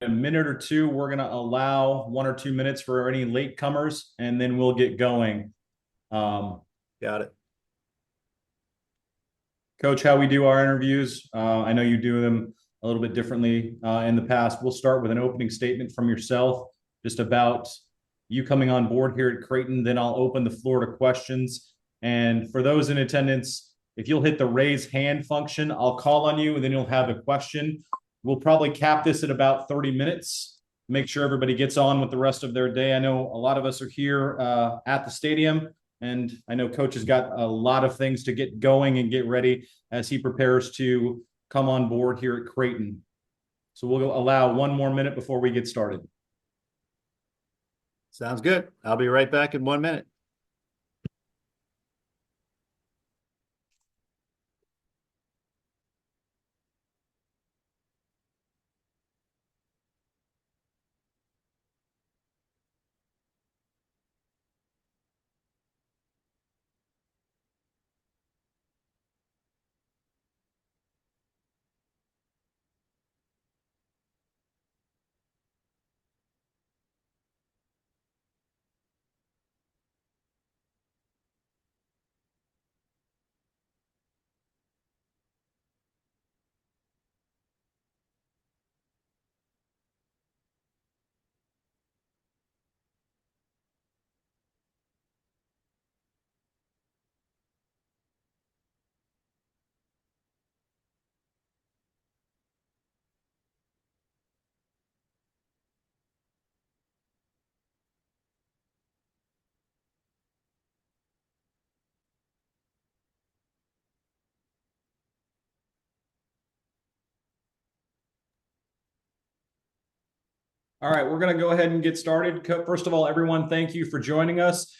a minute or two. We're going to allow 1 or 2 minutes for any late comers, and then we'll get going. Got it. Coach, how we do our interviews, I know you do them a little bit differently in the past. We'll start with an opening statement from yourself, just about you coming on board here at Creighton. Then I'll open the floor to questions. And for those in attendance, if you'll hit the raise hand function, I'll call on you, and then you'll have a question. We'll probably cap this at about 30 minutes. Make sure everybody gets on with the rest of their day. I know a lot of us are here at the stadium, and I know Coach has got a lot of things to get going and get ready as he prepares to come on board here at Creighton. So we'll allow 1 more minute before we get started. Sounds good. I'll be right back in 1 minute. All right, we're going to go ahead and get started. First of all, everyone, thank you for joining us.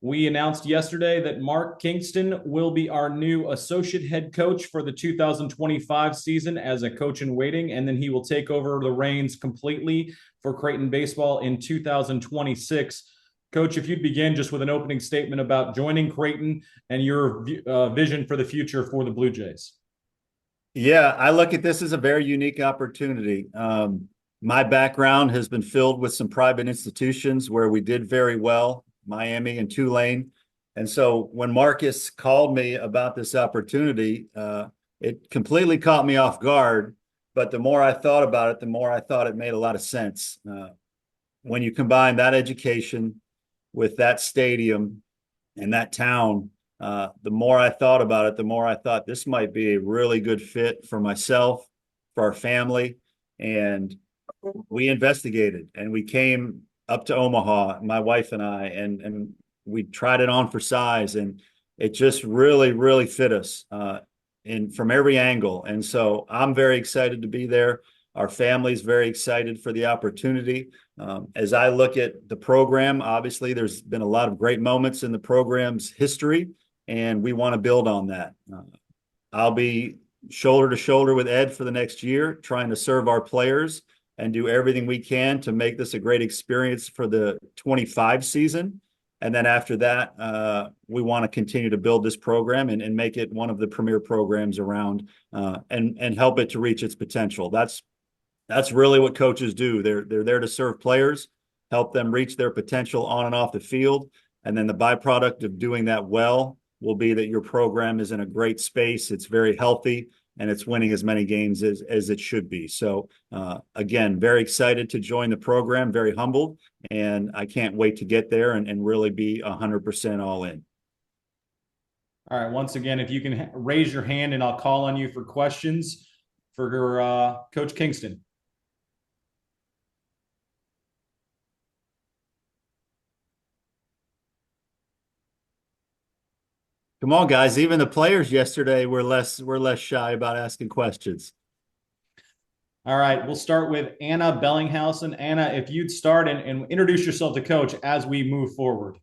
We announced yesterday that Mark Kingston will be our new associate head coach for the 2025 season as a coach in waiting, and then he will take over the reins completely for Creighton baseball in 2026. Coach, if you'd begin just with an opening statement about joining Creighton and your vision for the future for the Blue Jays. Yeah, I look at this as a very unique opportunity. My background has been filled with some private institutions where we did very well, Miami and Tulane. And so when Marcus called me about this opportunity, it completely caught me off guard. But the more I thought about it, the more I thought it made a lot of sense. When you combine that education with that stadium and that town, the more I thought about it, the more I thought this might be a really good fit for myself, for our family. And we investigated and we came up to Omaha, my wife and I, and we tried it on for size, and it just really, really fit us from every angle. And so I'm very excited to be there. Our family's very excited for the opportunity. As I look at the program, obviously there's been a lot of great moments in the program's history, and we want to build on that. I'll be shoulder to shoulder with Ed for the next year, trying to serve our players and do everything we can to make this a great experience for the 25 season. And then after that, we want to continue to build this program and make it one of the premier programs around, and help it to reach its potential. That's really what coaches do. They're there to serve players, help them reach their potential on and off the field. And then the byproduct of doing that well will be that your program is in a great space. It's very healthy, and it's winning as many games as it should be. So again, very excited to join the program, very humbled, and I can't wait to get there and really be 100% all in. All right, once again, if you can raise your hand and I'll call on you for questions for Coach Kingston. Come on, guys. Even the players yesterday were less shy about asking questions. All right, we'll start with Anna Bellinghausen. Anna, if you'd start and introduce yourself to Coach as we move forward.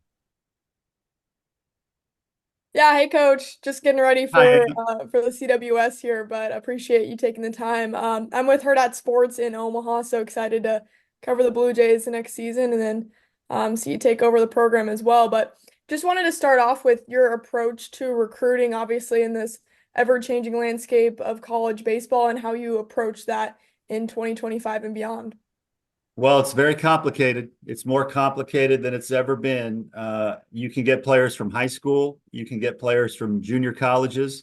Yeah, hey coach, just getting ready Hi, for the CWS here, but appreciate you taking the time. I'm with Hurrdat Sports in Omaha, so excited to cover the Blue Jays the next season and then see you take over the program as well. But just wanted to start off with your approach to recruiting, obviously in this ever-changing landscape of college baseball, and how you approach that in 2025 and beyond. Well, it's very complicated. It's more complicated than it's ever been. You can get players from high school, you can get players from junior colleges,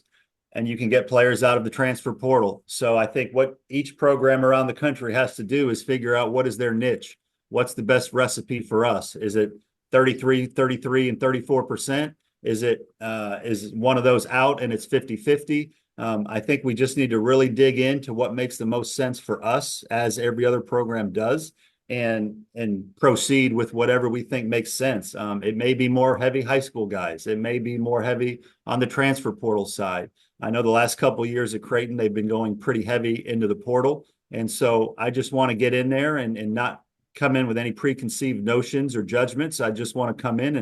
and you can get players out of the transfer portal. So I think what each program around the country has to do is figure out what is their niche. What's the best recipe for us? Is it 33, and 34%? Is one of those out and it's 50-50? I think we just need to really dig into what makes the most sense for us, as every other program does, and proceed with whatever we think makes sense. It may be more heavy high school guys. It may be more heavy on the transfer portal side. I know the last couple of years at Creighton, they've been going pretty heavy into the portal. And so I just want to get in there and not come in with any preconceived notions or judgments. I just want to come in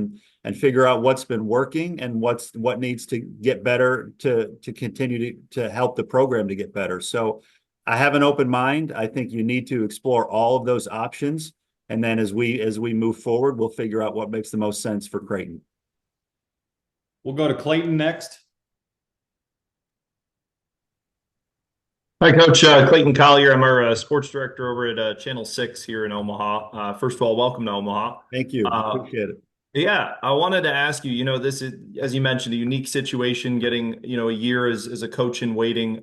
and figure out what's been working and what needs to get better to continue to help the program to get better. So I have an open mind. I think you need to explore all of those options. And then as we move forward, we'll figure out what makes the most sense for Creighton. We'll go to Clayton next. Hi, Coach. Clayton Collier. I'm our sports director over at Channel 6 here in Omaha. First of all, welcome to Omaha. Thank you. Appreciate it. Yeah, I wanted to ask you, this is, as you mentioned, a unique situation, getting, a year as a coach in waiting.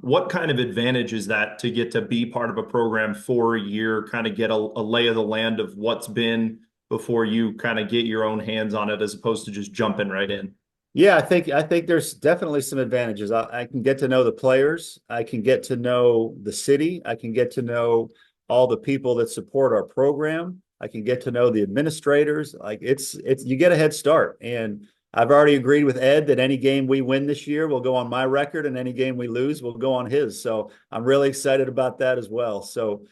What kind of advantage is that to get to be part of a program for a year, kind of get a lay of the land of what's been before you kind of get your own hands on it, as opposed to just jumping right in? Yeah, I think there's definitely some advantages. I can get to know the players. I can get to know the city. I can get to know all the people that support our program. I can get to know the administrators. Like it's you get a head start. And I've already agreed with Ed that any game we win this year will go on my record, and any game we lose will go on his. So I'm really excited about that as well. So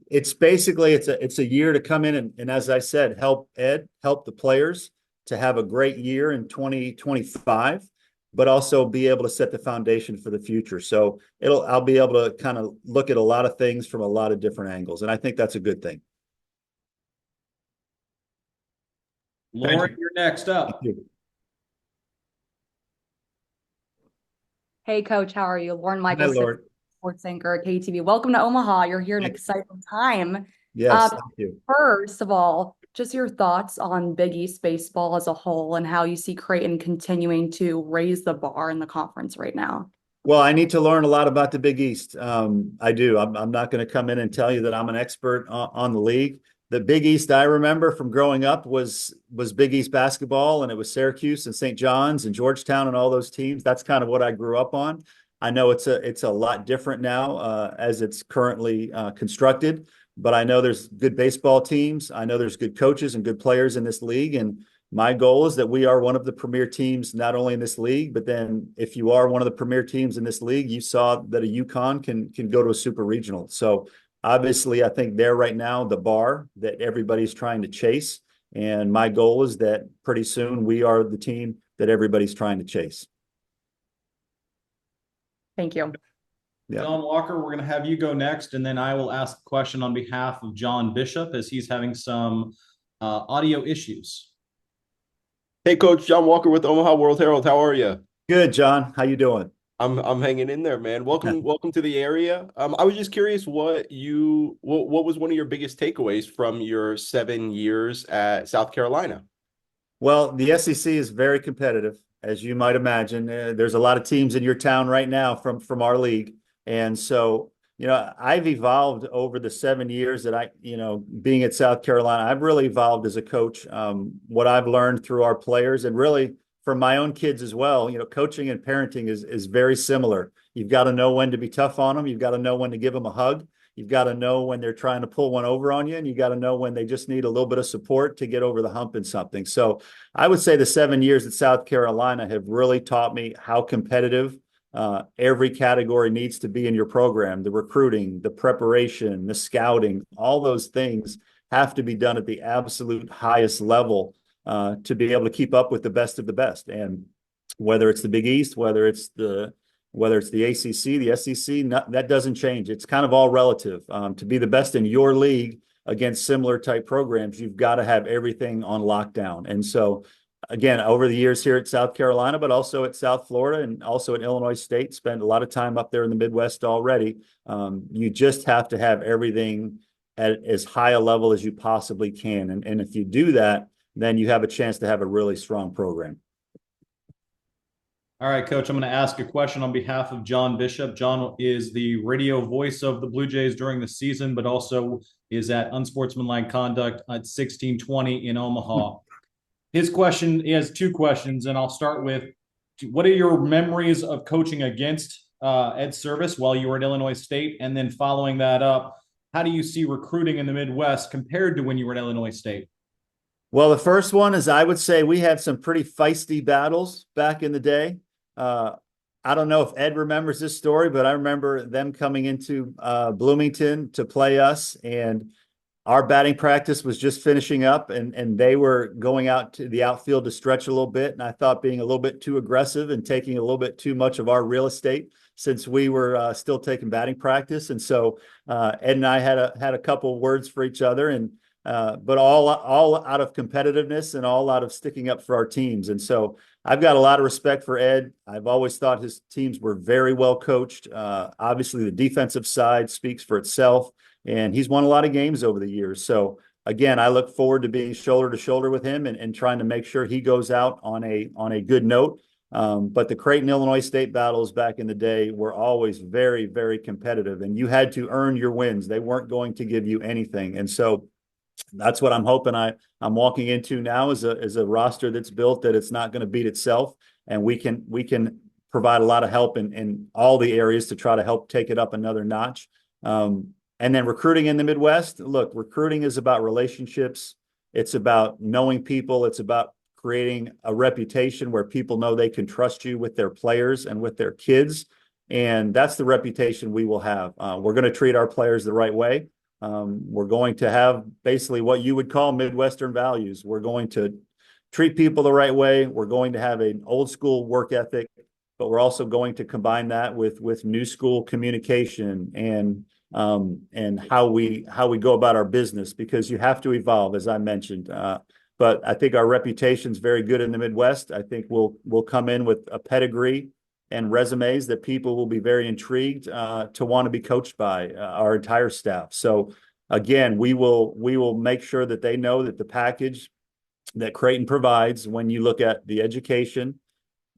it's basically it's a year to come in and as I said, help Ed, help the players to have a great year in 2025, but also be able to set the foundation for the future. So I'll be able to kind of look at a lot of things from a lot of different angles. And I think that's a good thing. Lauren, you're next up. Hey, Coach, how are you? Lauren Michaels, sports anchor at KTV. Welcome to Omaha. You're here in an exciting time. Yes, thank you. First of all, just your thoughts on Big East baseball as a whole and how you see Creighton continuing to raise the bar in the conference right now. Well, I need to learn a lot about the Big East. I do. I'm not going to come in and tell you that I'm an expert on the league. The Big East I remember from growing up was Big East basketball, and it was Syracuse and St. John's and Georgetown and all those teams. That's kind of what I grew up on. I know it's a lot different now as it's currently constructed, but I know there's good baseball teams. I know there's good coaches and good players in this league, and my goal is that we are one of the premier teams, not only in this league, but then if you are one of the premier teams in this league, you saw that a UConn can go to a super regional. So obviously, I think they're right now the bar that everybody's trying to chase. And my goal is that pretty soon we are the team that everybody's trying to chase. Thank you. Yeah. John Walker, we're going to have you go next, and then I will ask a question on behalf of John Bishop as he's having some audio issues. Hey, Coach, John Walker with Omaha World Herald. How are you? Good, John. How you doing? I'm hanging in there, man. Welcome to the area. I was just curious what was one of your biggest takeaways from your 7 years at South Carolina? Well, the SEC is very competitive, as you might imagine. There's a lot of teams in your town right now from our league, and so I've evolved over the 7 years that being at South Carolina. I've really evolved as a coach. What I've learned through our players, and really from my own kids as well, coaching and parenting is very similar. You've got to know when to be tough on them. You've got to know when to give them a hug. You've got to know when they're trying to pull one over on you, and you got to know when they just need a little bit of support to get over the hump in something. So I would say the 7 years at South Carolina have really taught me how competitive every category needs to be in your program. The recruiting, the preparation, the scouting, all those things have to be done at the absolute highest level to be able to keep up with the best of the best. And whether it's the Big East, whether it's the ACC, the SEC, that doesn't change. It's kind of all relative. To be the best in your league against similar type programs, you've got to have everything on lockdown. And so, again, over the years here at South Carolina, but also at South Florida and also at Illinois State, spent a lot of time up there in the Midwest already. You just have to have everything at as high a level as you possibly can. And if you do that, then you have a chance to have a really strong program. All right, Coach, I'm going to ask a question on behalf of John Bishop. John is the radio voice of the Blue Jays during the season, but also is at Unsportsmanlike Conduct at 1620 in Omaha. His question, he has two questions, and I'll start with, what are your memories of coaching against Ed Service while you were at Illinois State? And then following that up, how do you see recruiting in the Midwest compared to when you were at Illinois State? Well, the first one is, I would say we had some pretty feisty battles back in the day. I don't know if Ed remembers this story, but I remember them coming into Bloomington to play us, and our batting practice was just finishing up, and they were going out to the outfield to stretch a little bit. And I thought being a little bit too aggressive and taking a little bit too much of our real estate, since we were still taking batting practice. And so Ed and I had a couple words for each other, and but all out of competitiveness and all out of sticking up for our teams. And so I've got a lot of respect for Ed. I've always thought his teams were very well coached. Obviously, the defensive side speaks for itself, and he's won a lot of games over the years. So again, I look forward to being shoulder to shoulder with him and trying to make sure he goes out on a good note. But the Creighton, Illinois State battles back in the day were always very, very competitive, and you had to earn your wins. They weren't going to give you anything. And so that's what I'm hoping I'm walking into now, is a roster that's built that it's not going to beat itself, and we can provide a lot of help in all the areas to try to help take it up another notch. And then recruiting in the Midwest, look, recruiting is about relationships. It's about knowing people. It's about creating a reputation where people know they can trust you with their players and with their kids. And that's the reputation we will have. We're going to treat our players the right way. We're going to have basically what you would call Midwestern values. We're going to treat people the right way. We're going to have an old school work ethic, but we're also going to combine that with new school communication and how we go about our business, because you have to evolve, as I mentioned. But I think our reputation is very good in the Midwest. I think we'll come in with a pedigree and resumes that people will be very intrigued to want to be coached by our entire staff. So again, we will make sure that they know that the package that Creighton provides, when you look at the education,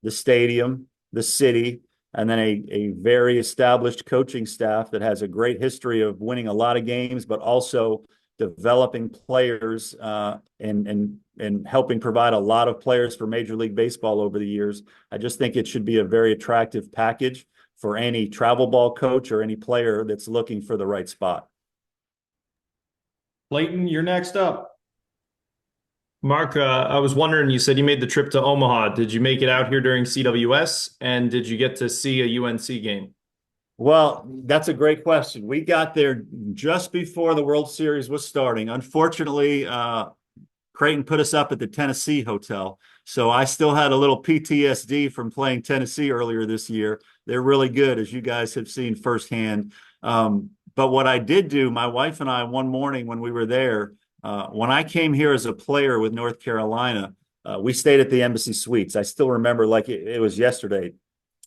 the stadium, the city, and then a very established coaching staff that has a great history of winning a lot of games, but also developing players and helping provide a lot of players for Major League Baseball over the years. I just think it should be a very attractive package for any travel ball coach or any player that's looking for the right spot. Clayton, you're next up. Mark, I was wondering, you said you made the trip to Omaha. Did you make it out here during CWS? And did you get to see a UNC game? Well, that's a great question. We got there just before the World Series was starting. Unfortunately, Creighton put us up at the Tennessee hotel. So I still had a little PTSD from playing Tennessee earlier this year. They're really good, as you guys have seen firsthand. But what I did do, my wife and I, one morning when we were there, when I came here as a player with North Carolina, we stayed at the Embassy Suites. I still remember like it was yesterday.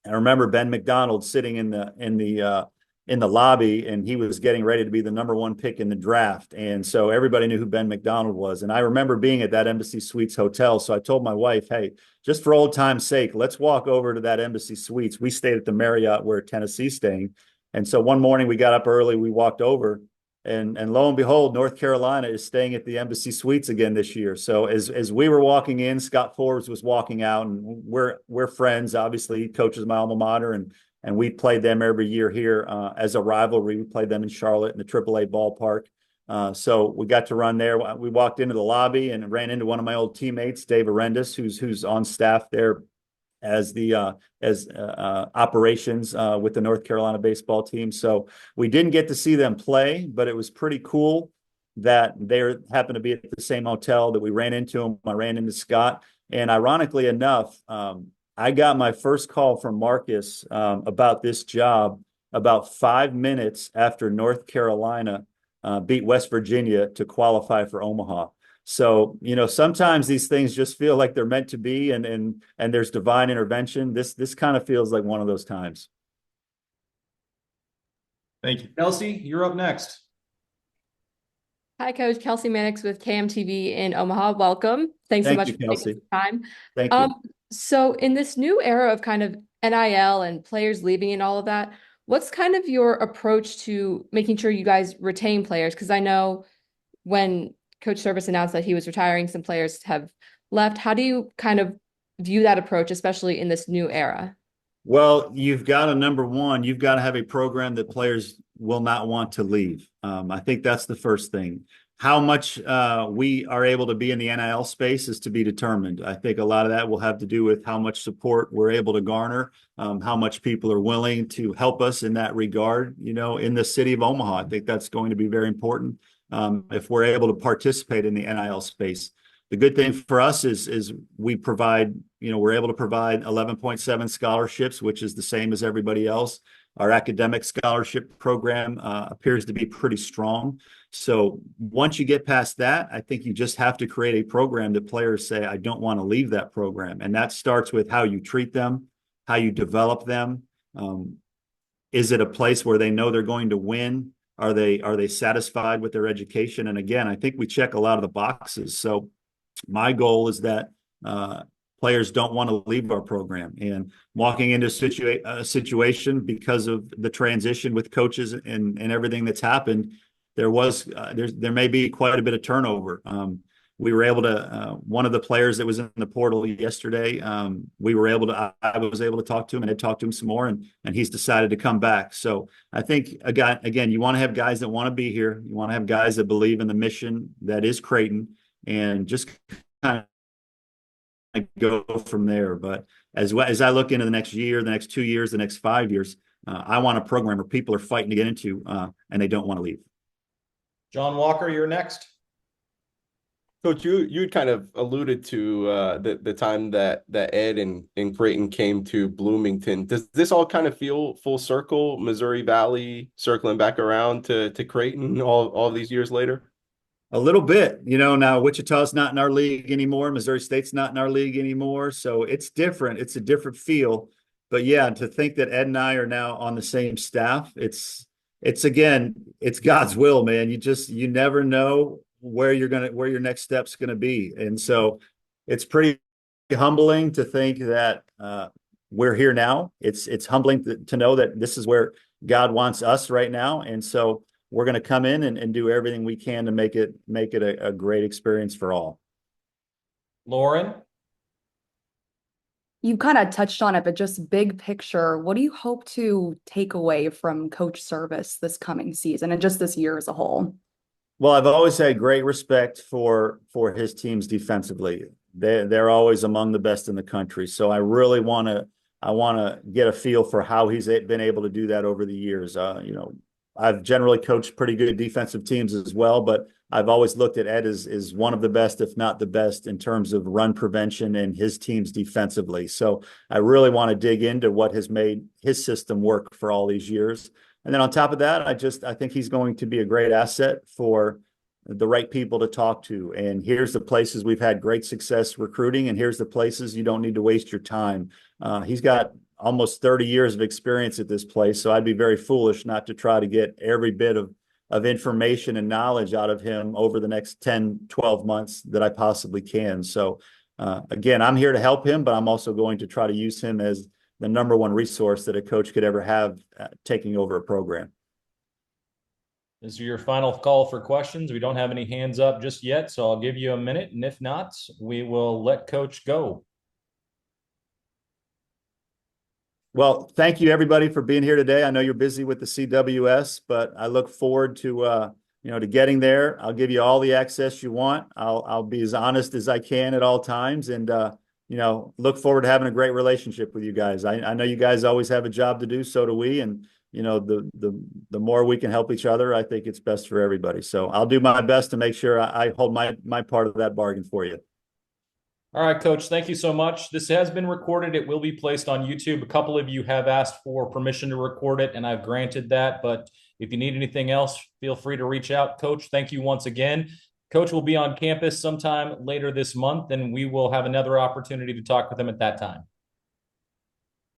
I remember Ben McDonald sitting in the lobby, and he was getting ready to be the number one pick in the draft. And so everybody knew who Ben McDonald was. And I remember being at that Embassy Suites hotel. So I told my wife, hey, just for old time's sake, let's walk over to that Embassy Suites. We stayed at the Marriott where Tennessee's staying. And so one morning we got up early, we walked over, and lo and behold, North Carolina is staying at the Embassy Suites again this year. So as we were walking in, Scott Forbes was walking out, and we're friends. Obviously, he coaches my alma mater, and we played them every year here as a rivalry. We played them in Charlotte in the AAA ballpark. So we got to run there. We walked into the lobby and ran into one of my old teammates, Dave Arendis, who's on staff there as operations with the North Carolina baseball team. So we didn't get to see them play, but it was pretty cool that they happened to be at the same hotel that we ran into them. I ran into Scott, and ironically enough, I got my first call from Marcus about this job about 5 minutes after North Carolina beat West Virginia to qualify for Omaha. So, sometimes these things just feel like they're meant to be, and there's divine intervention. This kind of feels like one of those times. Thank you. Kelsey, you're up next. Hi, Coach Kelsey Mannix with KMTV in Omaha. Welcome. Thanks so Thank much you, for taking Kelsey. the time. Thank you. So in this new era of kind of NIL and players leaving and all of that, what's kind of your approach to making sure you guys retain players? Because I know when Coach Service announced that he was retiring, some players have left. How do you kind of view that approach, especially in this new era? Well, you've got to, number one, you've got to have a program that players will not want to leave. I think that's the first thing. How much we are able to be in the NIL space is to be determined. I think a lot of that will have to do with how much support we're able to garner, how much people are willing to help us in that regard, in the city of Omaha. I think that's going to be very important if we're able to participate in the NIL space. The good thing for us is we provide, we're able to provide 11.7 scholarships, which is the same as everybody else. Our academic scholarship program appears to be pretty strong. So once you get past that, I think you just have to create a program that players say, I don't want to leave that program. And that starts with how you treat them, how you develop them. Is it a place where they know they're going to win? Are they satisfied with their education? And again, I think we check a lot of the boxes. So my goal is that players don't want to leave our program. And walking into a situation because of the transition with coaches and everything that's happened, there may be quite a bit of turnover. We were able to one of the players that was in the portal yesterday. I was able to talk to him and I talked to him some more, and he's decided to come back. So I think again, you want to have guys that want to be here. You want to have guys that believe in the mission that is Creighton, and just kind of go from there. But as I look into the next year, the next 2 years, the next 5 years, I want a program where people are fighting to get into and they don't want to leave. John Walker, you're next. Coach, you kind of alluded to the time that Ed and Creighton came to Bloomington. Does this all kind of feel full circle? Missouri Valley circling back around to Creighton all these years later? A little bit, now Wichita's not in our league anymore. Missouri State's not in our league anymore. So it's different. It's a different feel. But yeah, to think that Ed and I are now on the same staff, it's God's will, man. You never know where your next step's going to be. And so it's pretty humbling to think that we're here now. It's humbling to know that this is where God wants us right now. And so we're going to come in and do everything we can to make it a great experience for all. Lauren? You kind of touched on it, but just big picture, what do you hope to take away from Coach Service this coming season and just this year as a whole? Well, I've always had great respect for his teams defensively. They're always among the best in the country. So I really want to get a feel for how he's been able to do that over the years. I've generally coached pretty good defensive teams as well, but I've always looked at Ed as one of the best, if not the best, in terms of run prevention and his teams defensively. So I really want to dig into what has made his system work for all these years. And then on top of that, I think he's going to be a great asset for the right people to talk to. And here's the places we've had great success recruiting, and here's the places you don't need to waste your time. He's got almost 30 years of experience at this place. So I'd be very foolish not to try to get every bit of information and knowledge out of him over the next 10, 12 months that I possibly can. So again, I'm here to help him, but I'm also going to try to use him as the number one resource that a coach could ever have taking over a program. This is your final call for questions. We don't have any hands up just yet, so I'll give you a minute. And if not, we will let Coach go. Well, thank you everybody for being here today. I know you're busy with the CWS, but I look forward to to getting there. I'll give you all the access you want. I'll be as honest as I can at all times, and look forward to having a great relationship with you guys. I know you guys always have a job to do, so do we, and the more we can help each other, I think it's best for everybody. So I'll do my best to make sure I hold my part of that bargain for you. All right, Coach, thank you so much. This has been recorded. It will be placed on YouTube. A couple of you have asked for permission to record it, and I've granted that. But if you need anything else, feel free to reach out. Coach, thank you once again. Coach will be on campus sometime later this month, and we will have another opportunity to talk with him at that time.